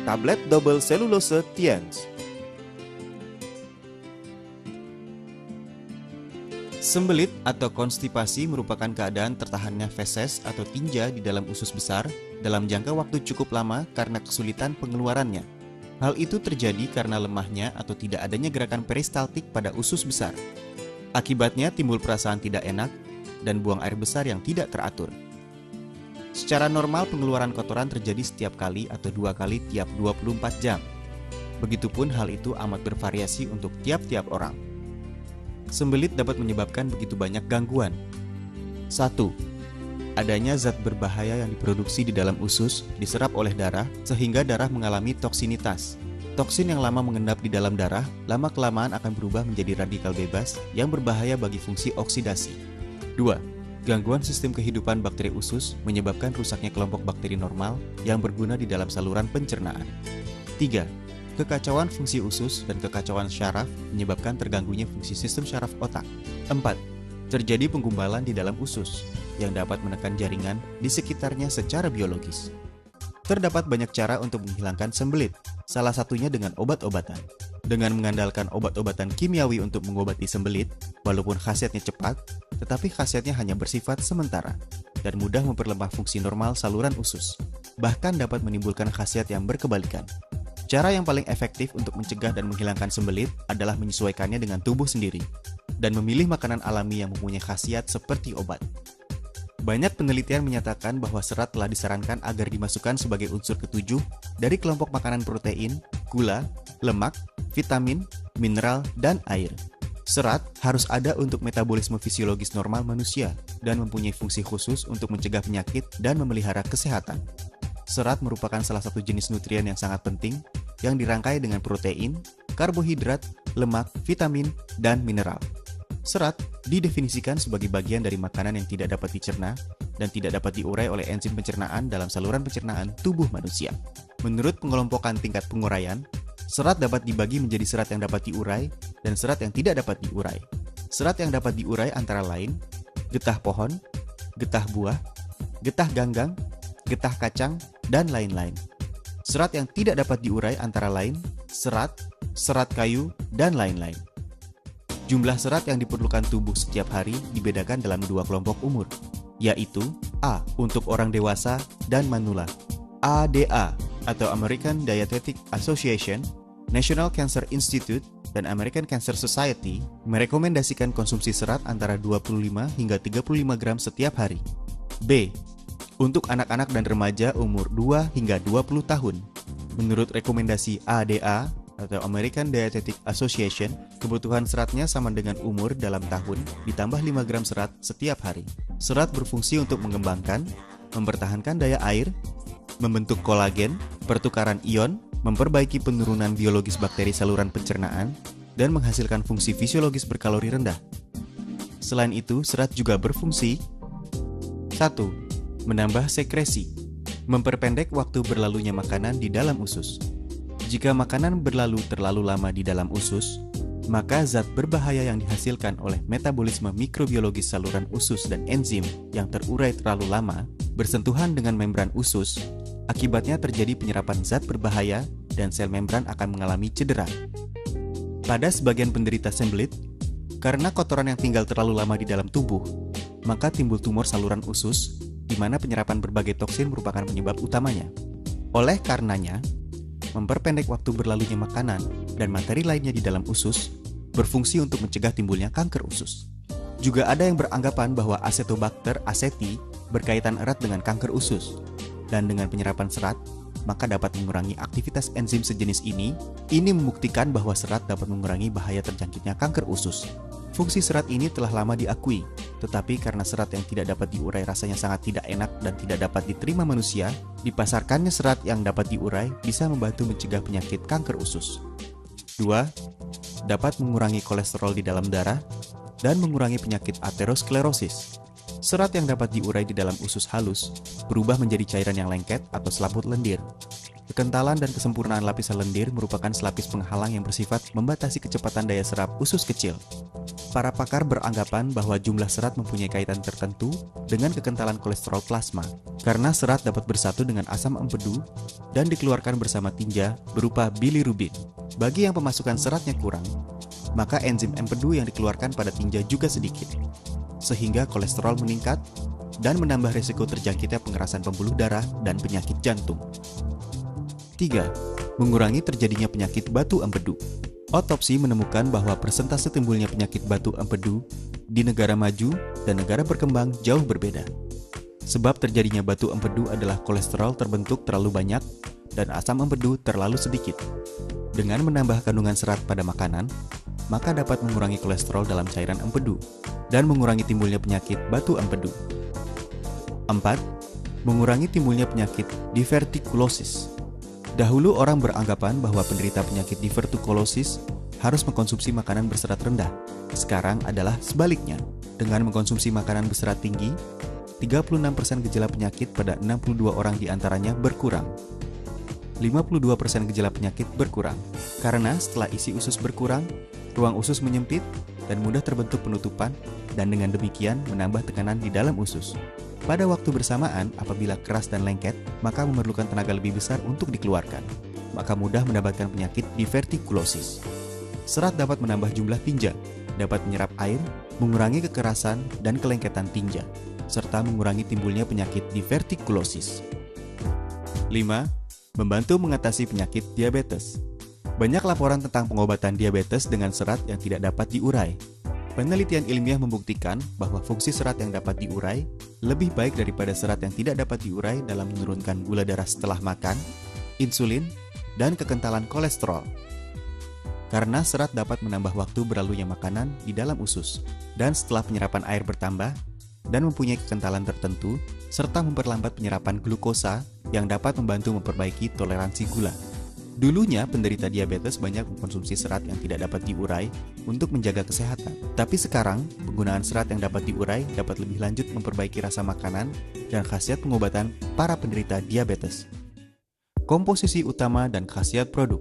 tablet double selulose Tiens. Sembelit atau konstipasi merupakan keadaan tertahannya feses atau tinja di dalam usus besar dalam jangka waktu cukup lama karena kesulitan pengeluarannya. Hal itu terjadi karena lemahnya atau tidak adanya gerakan peristaltik pada usus besar. Akibatnya timbul perasaan tidak enak dan buang air besar yang tidak teratur. Secara normal pengeluaran kotoran terjadi setiap kali atau 2 kali tiap 24 jam. Begitupun hal itu amat bervariasi untuk tiap-tiap orang. Sembelit dapat menyebabkan begitu banyak gangguan. 1. Adanya zat berbahaya yang diproduksi di dalam usus diserap oleh darah sehingga darah mengalami toksinitas. Toksin yang lama mengendap di dalam darah lama-kelamaan akan berubah menjadi radikal bebas yang berbahaya bagi fungsi oksidasi. 2. Gangguan sistem kehidupan bakteri usus menyebabkan rusaknya kelompok bakteri normal yang berguna di dalam saluran pencernaan. 3. Kekacauan fungsi usus dan kekacauan syaraf menyebabkan terganggunya fungsi sistem syaraf otak. 4. Terjadi penggumbalan di dalam usus yang dapat menekan jaringan di sekitarnya secara biologis. Terdapat banyak cara untuk menghilangkan sembelit, salah satunya dengan obat-obatan. Dengan mengandalkan obat-obatan kimiawi untuk mengobati sembelit, walaupun khasiatnya cepat, tetapi khasiatnya hanya bersifat sementara dan mudah memperlemah fungsi normal saluran usus, bahkan dapat menimbulkan khasiat yang berkebalikan. Cara yang paling efektif untuk mencegah dan menghilangkan sembelit adalah menyesuaikannya dengan tubuh sendiri dan memilih makanan alami yang mempunyai khasiat seperti obat. Banyak penelitian menyatakan bahwa serat telah disarankan agar dimasukkan sebagai unsur ketujuh dari kelompok makanan protein, gula, lemak, vitamin, mineral, dan air. Serat harus ada untuk metabolisme fisiologis normal manusia dan mempunyai fungsi khusus untuk mencegah penyakit dan memelihara kesehatan. Serat merupakan salah satu jenis nutrien yang sangat penting yang dirangkai dengan protein, karbohidrat, lemak, vitamin, dan mineral. Serat didefinisikan sebagai bagian dari makanan yang tidak dapat dicerna dan tidak dapat diurai oleh enzim pencernaan dalam saluran pencernaan tubuh manusia. Menurut pengelompokan tingkat penguraian, serat dapat dibagi menjadi serat yang dapat diurai dan serat yang tidak dapat diurai. Serat yang dapat diurai antara lain getah pohon, getah buah, getah ganggang, getah kacang, dan lain-lain. Serat yang tidak dapat diurai antara lain serat, serat kayu, dan lain-lain. Jumlah serat yang diperlukan tubuh setiap hari dibedakan dalam 2 kelompok umur, yaitu A untuk orang dewasa dan manula. ADA atau American Dietetic Association, National Cancer Institute, dan American Cancer Society merekomendasikan konsumsi serat antara 25 hingga 35 gram setiap hari. B untuk anak-anak dan remaja umur 2 hingga 20 tahun. Menurut rekomendasi ADA atau American Dietetic Association, kebutuhan seratnya sama dengan umur dalam tahun ditambah 5 gram serat setiap hari. Serat berfungsi untuk mengembangkan, mempertahankan daya air, membentuk kolagen, pertukaran ion, memperbaiki penurunan biologis bakteri saluran pencernaan, dan menghasilkan fungsi fisiologis berkalori rendah. Selain itu, serat juga berfungsi 1. Menambah sekresi, memperpendek waktu berlalunya makanan di dalam usus. Jika makanan berlalu terlalu lama di dalam usus, maka zat berbahaya yang dihasilkan oleh metabolisme mikrobiologis saluran usus dan enzim yang terurai terlalu lama bersentuhan dengan membran usus. Akibatnya terjadi penyerapan zat berbahaya dan sel membran akan mengalami cedera. Pada sebagian penderita sembelit, karena kotoran yang tinggal terlalu lama di dalam tubuh, maka timbul tumor saluran usus, di mana penyerapan berbagai toksin merupakan penyebab utamanya. Oleh karenanya, memperpendek waktu berlalunya makanan dan materi lainnya di dalam usus berfungsi untuk mencegah timbulnya kanker usus. Juga ada yang beranggapan bahwa Acetobacter aceti berkaitan erat dengan kanker usus, dan dengan penyerapan serat, maka dapat mengurangi aktivitas enzim sejenis ini. Ini membuktikan bahwa serat dapat mengurangi bahaya terjangkitnya kanker usus. Fungsi serat ini telah lama diakui, tetapi karena serat yang tidak dapat diurai rasanya sangat tidak enak dan tidak dapat diterima manusia, dipasarkannya serat yang dapat diurai bisa membantu mencegah penyakit kanker usus. 2. Dapat mengurangi kolesterol di dalam darah dan mengurangi penyakit aterosklerosis. Serat yang dapat diurai di dalam usus halus berubah menjadi cairan yang lengket atau selaput lendir. Kekentalan dan kesempurnaan lapisan lendir merupakan selapis penghalang yang bersifat membatasi kecepatan daya serap usus kecil. Para pakar beranggapan bahwa jumlah serat mempunyai kaitan tertentu dengan kekentalan kolesterol plasma, karena serat dapat bersatu dengan asam empedu dan dikeluarkan bersama tinja berupa bilirubin. Bagi yang pemasukan seratnya kurang, maka enzim empedu yang dikeluarkan pada tinja juga sedikit, sehingga kolesterol meningkat dan menambah risiko terjangkitnya pengerasan pembuluh darah dan penyakit jantung. 3. Mengurangi terjadinya penyakit batu empedu. Otopsi menemukan bahwa persentase timbulnya penyakit batu empedu di negara maju dan negara berkembang jauh berbeda. Sebab terjadinya batu empedu adalah kolesterol terbentuk terlalu banyak dan asam empedu terlalu sedikit. Dengan menambah kandungan serat pada makanan, maka dapat mengurangi kolesterol dalam cairan empedu dan mengurangi timbulnya penyakit batu empedu. 4. Mengurangi timbulnya penyakit divertikulosis. Dahulu orang beranggapan bahwa penderita penyakit divertikulosis harus mengkonsumsi makanan berserat rendah. Sekarang adalah sebaliknya. Dengan mengkonsumsi makanan berserat tinggi, 36% gejala penyakit pada 62 orang diantaranya berkurang. 52% gejala penyakit berkurang. Karena setelah isi usus berkurang, ruang usus menyempit dan mudah terbentuk penutupan, dan dengan demikian menambah tekanan di dalam usus. Pada waktu bersamaan, apabila keras dan lengket, maka memerlukan tenaga lebih besar untuk dikeluarkan. Maka mudah mendapatkan penyakit divertikulosis. Serat dapat menambah jumlah tinja, dapat menyerap air, mengurangi kekerasan dan kelengketan tinja, serta mengurangi timbulnya penyakit divertikulosis. 5. Membantu mengatasi penyakit diabetes. Banyak laporan tentang pengobatan diabetes dengan serat yang tidak dapat diurai. Penelitian ilmiah membuktikan bahwa fungsi serat yang dapat diurai lebih baik daripada serat yang tidak dapat diurai dalam menurunkan gula darah setelah makan, insulin, dan kekentalan kolesterol. Karena serat dapat menambah waktu berlalunya makanan di dalam usus, dan setelah penyerapan air bertambah, dan mempunyai kekentalan tertentu, serta memperlambat penyerapan glukosa yang dapat membantu memperbaiki toleransi gula. Dulunya, penderita diabetes banyak mengkonsumsi serat yang tidak dapat diurai untuk menjaga kesehatan. Tapi sekarang, penggunaan serat yang dapat diurai dapat lebih lanjut memperbaiki rasa makanan dan khasiat pengobatan para penderita diabetes. Komposisi utama dan khasiat produk.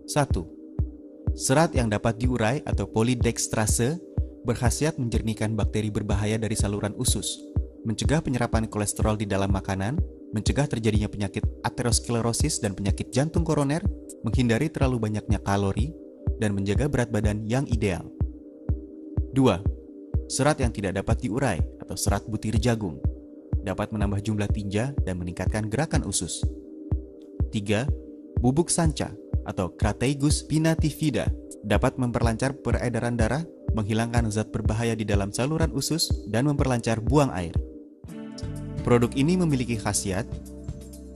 1. Serat yang dapat diurai atau polydextrase berkhasiat menjernihkan bakteri berbahaya dari saluran usus, mencegah penyerapan kolesterol di dalam makanan, mencegah terjadinya penyakit aterosklerosis dan penyakit jantung koroner, menghindari terlalu banyaknya kalori, dan menjaga berat badan yang ideal. 2. Serat yang tidak dapat diurai atau serat butir jagung dapat menambah jumlah tinja dan meningkatkan gerakan usus. 3. Bubuk sanca atau Crataegus pinatifida dapat memperlancar peredaran darah, menghilangkan zat berbahaya di dalam saluran usus, dan memperlancar buang air. Produk ini memiliki khasiat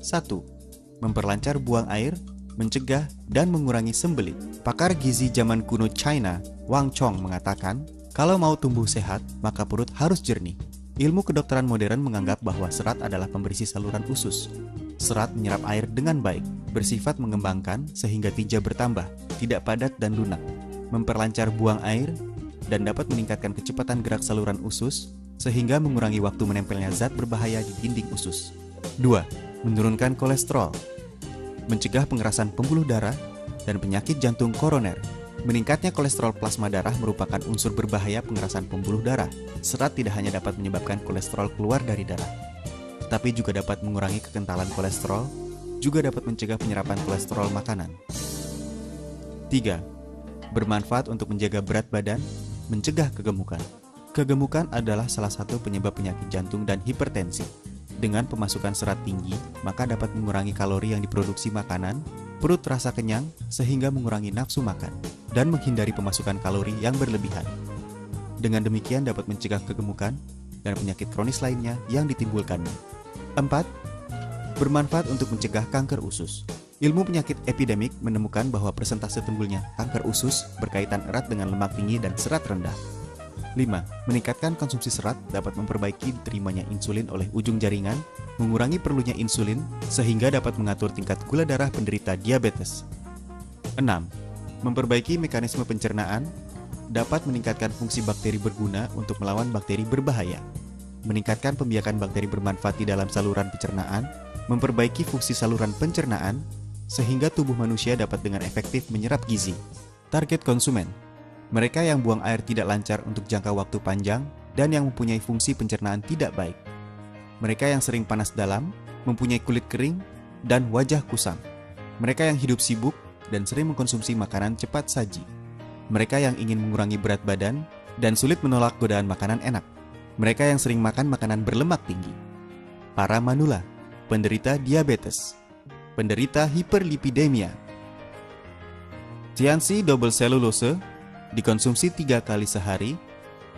1. Memperlancar buang air, mencegah dan mengurangi sembelit. Pakar gizi zaman kuno China, Wang Chong, mengatakan, kalau mau tumbuh sehat, maka perut harus jernih. Ilmu kedokteran modern menganggap bahwa serat adalah pembersih saluran usus. Serat menyerap air dengan baik, bersifat mengembangkan sehingga tinja bertambah, tidak padat dan lunak, memperlancar buang air, dan dapat meningkatkan kecepatan gerak saluran usus, sehingga mengurangi waktu menempelnya zat berbahaya di dinding usus. 2. Menurunkan kolesterol, mencegah pengerasan pembuluh darah dan penyakit jantung koroner. Meningkatnya kolesterol plasma darah merupakan unsur berbahaya pengerasan pembuluh darah. Serat tidak hanya dapat menyebabkan kolesterol keluar dari darah, tetapi juga dapat mengurangi kekentalan kolesterol, juga dapat mencegah penyerapan kolesterol makanan. 3. Bermanfaat untuk menjaga berat badan, mencegah kegemukan. Kegemukan adalah salah satu penyebab penyakit jantung dan hipertensi. Dengan pemasukan serat tinggi, maka dapat mengurangi kalori yang diproduksi makanan, perut terasa kenyang, sehingga mengurangi nafsu makan, dan menghindari pemasukan kalori yang berlebihan. Dengan demikian dapat mencegah kegemukan dan penyakit kronis lainnya yang ditimbulkannya. 4. Bermanfaat untuk mencegah kanker usus. Ilmu penyakit epidemik menemukan bahwa persentase timbulnya kanker usus berkaitan erat dengan lemak tinggi dan serat rendah. 5. Meningkatkan konsumsi serat dapat memperbaiki diterimanya insulin oleh ujung jaringan, mengurangi perlunya insulin, sehingga dapat mengatur tingkat gula darah penderita diabetes. 6. Memperbaiki mekanisme pencernaan, dapat meningkatkan fungsi bakteri berguna untuk melawan bakteri berbahaya, meningkatkan pembiakan bakteri bermanfaat di dalam saluran pencernaan, memperbaiki fungsi saluran pencernaan, sehingga tubuh manusia dapat dengan efektif menyerap gizi. Target konsumen. Mereka yang buang air tidak lancar untuk jangka waktu panjang dan yang mempunyai fungsi pencernaan tidak baik. Mereka yang sering panas dalam, mempunyai kulit kering, dan wajah kusam. Mereka yang hidup sibuk dan sering mengkonsumsi makanan cepat saji. Mereka yang ingin mengurangi berat badan dan sulit menolak godaan makanan enak. Mereka yang sering makan makanan berlemak tinggi. Para manula, penderita diabetes, penderita hiperlipidemia. Tiansi double cellulose dikonsumsi 3 kali sehari,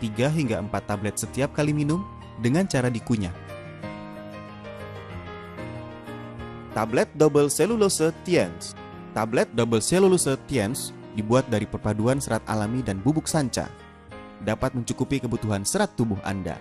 3 hingga 4 tablet setiap kali minum dengan cara dikunyah. Tablet double cellulose Tiens. Tablet double cellulose Tiens dibuat dari perpaduan serat alami dan bubuk sanca. Dapat mencukupi kebutuhan serat tubuh Anda.